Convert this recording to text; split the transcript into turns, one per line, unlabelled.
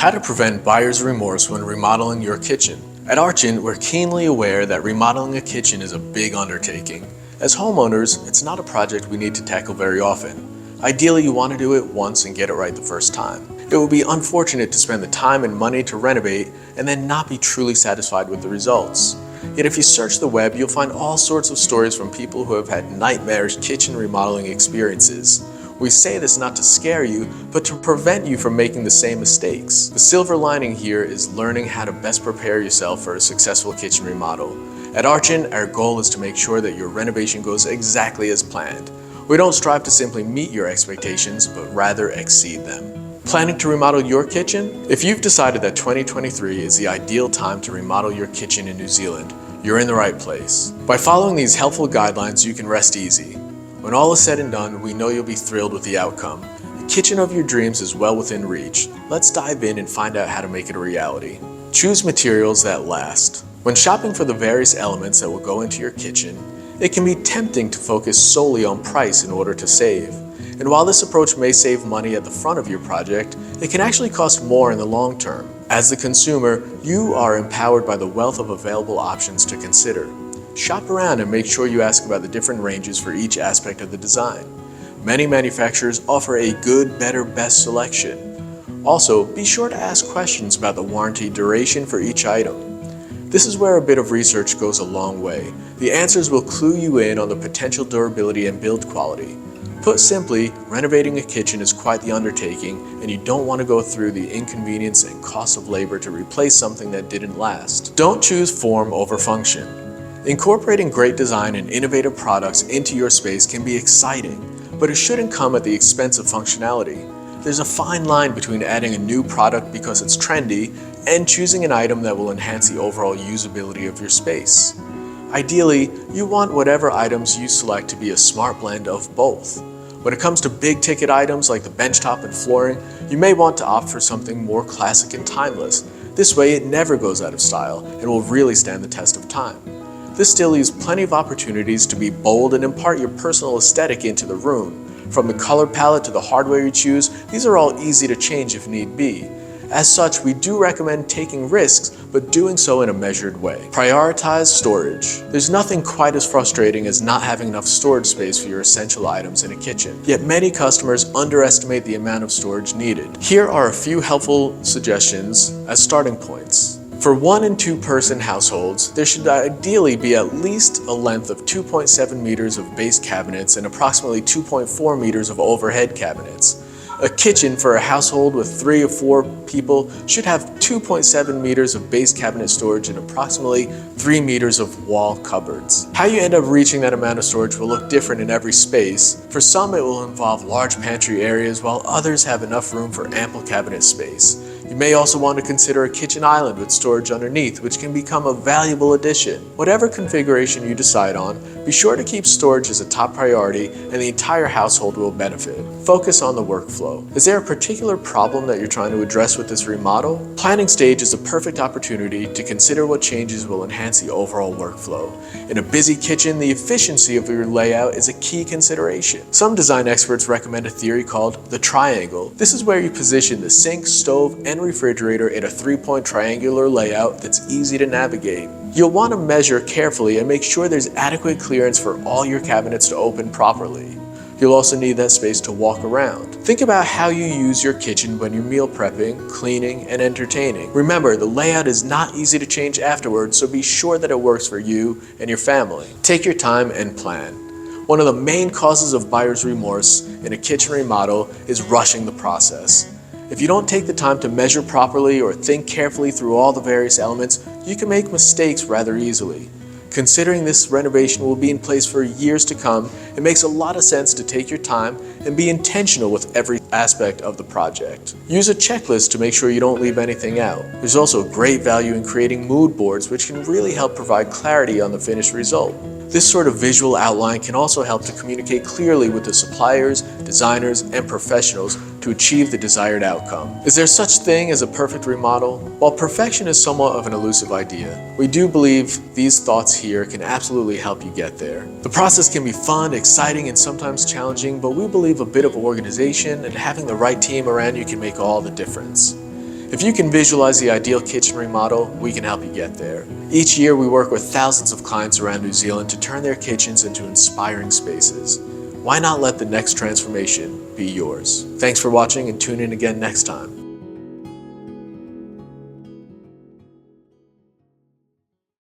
How to prevent buyer's remorse when remodeling your kitchen. At Archant, we're keenly aware that remodeling a kitchen is a big undertaking. As homeowners, it's not a project we need to tackle very often. Ideally, you want to do it once and get it right the first time. It would be unfortunate to spend the time and money to renovate and then not be truly satisfied with the results. Yet if you search the web, you'll find all sorts of stories from people who have had nightmarish kitchen remodeling experiences. We say this not to scare you, but to prevent you from making the same mistakes. The silver lining here is learning how to best prepare yourself for a successful kitchen remodel. At Archant, our goal is to make sure that your renovation goes exactly as planned. We don't strive to simply meet your expectations, but rather exceed them. Planning to remodel your kitchen? If you've decided that 2023 is the ideal time to remodel your kitchen in New Zealand, you're in the right place. By following these helpful guidelines, you can rest easy. When all is said and done, we know you'll be thrilled with the outcome. The kitchen of your dreams is well within reach. Let's dive in and find out how to make it a reality. Choose materials that last. When shopping for the various elements that will go into your kitchen, it can be tempting to focus solely on price in order to save. And while this approach may save money at the front of your project, it can actually cost more in the long term. As the consumer, you are empowered by the wealth of available options to consider. Shop around and make sure you ask about the different ranges for each aspect of the design. Many manufacturers offer a good, better, best selection. Also, be sure to ask questions about the warranty duration for each item. This is where a bit of research goes a long way. The answers will clue you in on the potential durability and build quality. Put simply, renovating a kitchen is quite the undertaking, and you don't want to go through the inconvenience and cost of labor to replace something that didn't last. Don't choose form over function. Incorporating great design and innovative products into your space can be exciting, but it shouldn't come at the expense of functionality. There's a fine line between adding a new product because it's trendy and choosing an item that will enhance the overall usability of your space. Ideally, you want whatever items you select to be a smart blend of both. When it comes to big ticket items like the benchtop and flooring, you may want to opt for something more classic and timeless. This way it never goes out of style and will really stand the test of time. This still leaves plenty of opportunities to be bold and impart your personal aesthetic into the room. From the color palette to the hardware you choose, these are all easy to change if need be. As such, we do recommend taking risks, but doing so in a measured way. Prioritize storage. There's nothing quite as frustrating as not having enough storage space for your essential items in a kitchen. Yet many customers underestimate the amount of storage needed. Here are a few helpful suggestions as starting points. For 1 and 2 person households, there should ideally be at least a length of 2.7 meters of base cabinets and approximately 2.4 meters of overhead cabinets. A kitchen for a household with 3 or 4 people should have 2.7 meters of base cabinet storage and approximately 3 meters of wall cupboards. How you end up reaching that amount of storage will look different in every space. For some, it will involve large pantry areas, while others have enough room for ample cabinet space. You may also want to consider a kitchen island with storage underneath, which can become a valuable addition. Whatever configuration you decide on, be sure to keep storage as a top priority and the entire household will benefit. Focus on the workflow. Is there a particular problem that you're trying to address with this remodel? Planning stage is a perfect opportunity to consider what changes will enhance the overall workflow. In a busy kitchen, the efficiency of your layout is a key consideration. Some design experts recommend a theory called the triangle. This is where you position the sink, stove, and refrigerator in a 3-point triangular layout that's easy to navigate. You'll want to measure carefully and make sure there's adequate clearance for all your cabinets to open properly. You'll also need that space to walk around. Think about how you use your kitchen when you're meal prepping, cleaning, and entertaining. Remember, the layout is not easy to change afterwards, so be sure that it works for you and your family. Take your time and plan. One of the main causes of buyer's remorse in a kitchen remodel is rushing the process. If you don't take the time to measure properly or think carefully through all the various elements, you can make mistakes rather easily. Considering this renovation will be in place for years to come, it makes a lot of sense to take your time and be intentional with every aspect of the project. Use a checklist to make sure you don't leave anything out. There's also great value in creating mood boards, which can really help provide clarity on the finished result. This sort of visual outline can also help to communicate clearly with the suppliers, designers, and professionals to achieve the desired outcome. Is there such thing as a perfect remodel? While perfection is somewhat of an elusive idea, we do believe these thoughts here can absolutely help you get there. The process can be fun, exciting, and sometimes challenging, but we believe a bit of organization and having the right team around you can make all the difference. If you can visualize the ideal kitchen remodel, we can help you get there. Each year, we work with thousands of clients around New Zealand to turn their kitchens into inspiring spaces. Why not let the next transformation be yours? Thanks for watching and tune in again next time.